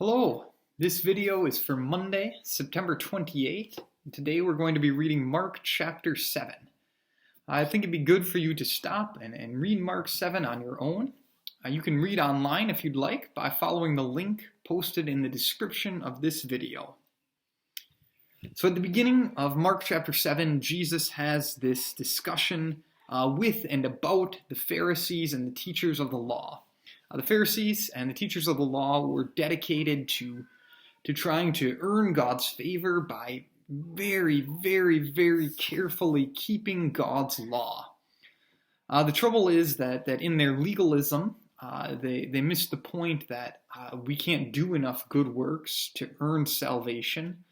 Hello, this video is for Monday, September 28th. Today we're going to be reading Mark chapter 7. I think it'd be good for you to stop and read Mark 7 on your own. You can read online if you'd like by following the link posted in the description of this video. So at the beginning of Mark chapter 7, Jesus has this discussion with and about the Pharisees and the teachers of the law. The Pharisees and the teachers of the law were dedicated to trying to earn God's favor by very carefully keeping God's law. The trouble is that in their legalism, they missed the point that we can't do enough good works to earn salvation.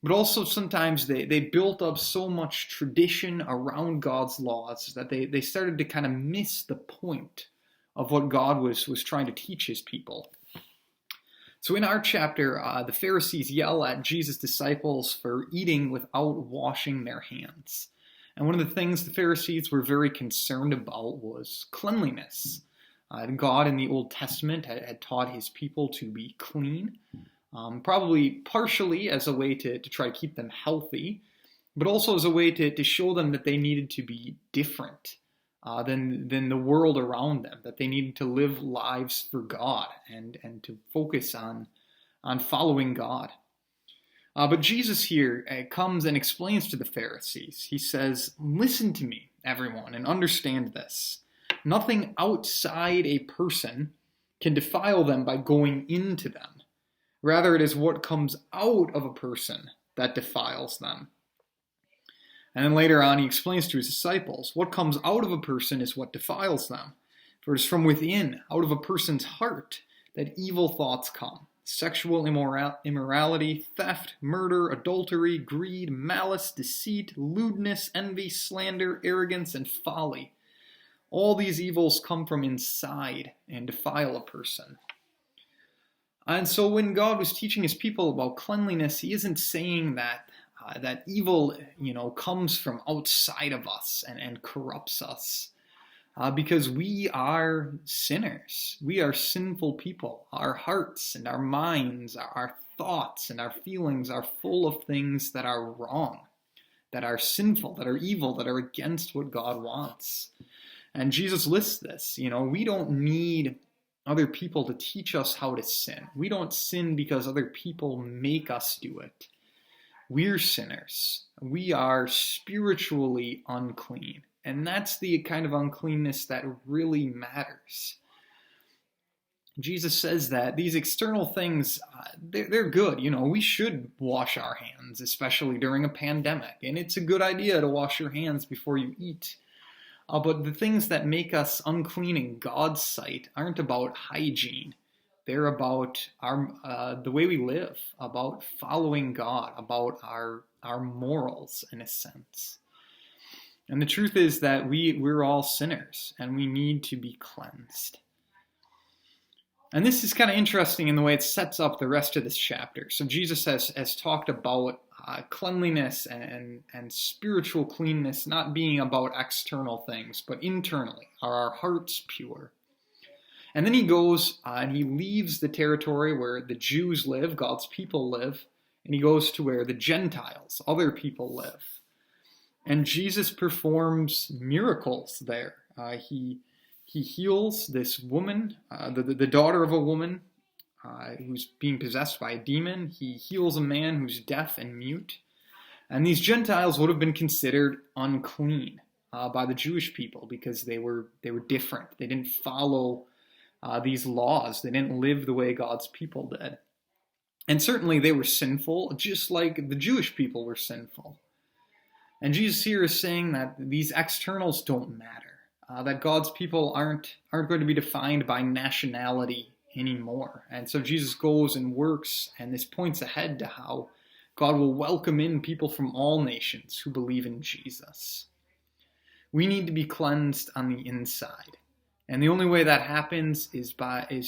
But also sometimes they built up so much tradition around God's laws that they started to kind of miss the point of what God was trying to teach his people. So in our chapter, the Pharisees yell at Jesus' disciples for eating without washing their hands. And one of the things the Pharisees were very concerned about was cleanliness. God in the Old Testament had taught his people to be clean, probably partially as a way to try to keep them healthy, but also as a way to show them that they needed to be different than the world around them, that they needed to live lives for God and to focus on following God. But Jesus here comes and explains to the Pharisees. He says, "Listen to me, everyone, and understand this. Nothing outside a person can defile them by going into them. Rather, it is what comes out of a person that defiles them." And then later on, he explains to his disciples, what comes out of a person is what defiles them. For it is from within, out of a person's heart, that evil thoughts come. Sexual immorality, theft, murder, adultery, greed, malice, deceit, lewdness, envy, slander, arrogance, and folly. All these evils come from inside and defile a person. And so when God was teaching his people about cleanliness, he isn't saying that evil, comes from outside of us and corrupts us. Because we are sinners. We are sinful people. Our hearts and our minds, our thoughts and our feelings are full of things that are wrong, that are sinful, that are evil, that are against what God wants. And Jesus lists this. We don't need other people to teach us how to sin. We don't sin because other people make us do it. We're sinners. We are spiritually unclean. And that's the kind of uncleanness that really matters. Jesus says that these external things, they're good. We should wash our hands, especially during a pandemic. And it's a good idea to wash your hands before you eat. But the things that make us unclean in God's sight aren't about hygiene. They're about the way we live, about following God, about our morals, in a sense. And the truth is that we're all sinners, and we need to be cleansed. And this is kind of interesting in the way it sets up the rest of this chapter. So Jesus has talked about cleanliness and spiritual cleanness not being about external things, but internally. Are our hearts pure? And then he goes and he leaves the territory where the Jews live, God's people live, and he goes to where the Gentiles, other people, live. And Jesus performs miracles there. He heals this woman, the daughter of a woman who's being possessed by a demon. He heals a man who's deaf and mute. And these Gentiles would have been considered unclean by the Jewish people because they were different. They didn't follow these laws. They didn't live the way God's people did. And certainly they were sinful, just like the Jewish people were sinful. And Jesus here is saying that these externals don't matter, that God's people aren't going to be defined by nationality anymore. And so Jesus goes and works, and this points ahead to how God will welcome in people from all nations who believe in Jesus. We need to be cleansed on the inside. And the only way that happens is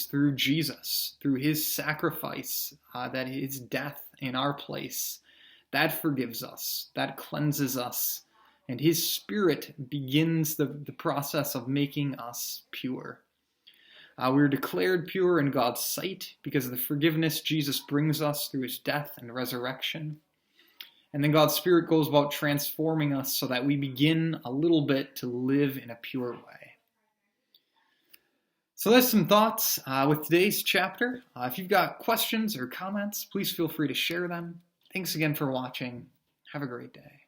through Jesus, through his sacrifice, that his death in our place, that forgives us, that cleanses us, and his Spirit begins the process of making us pure. We are declared pure in God's sight because of the forgiveness Jesus brings us through his death and resurrection. And then God's Spirit goes about transforming us so that we begin a little bit to live in a pure way. So that's some thoughts with today's chapter. If you've got questions or comments, please feel free to share them. Thanks again for watching. Have a great day.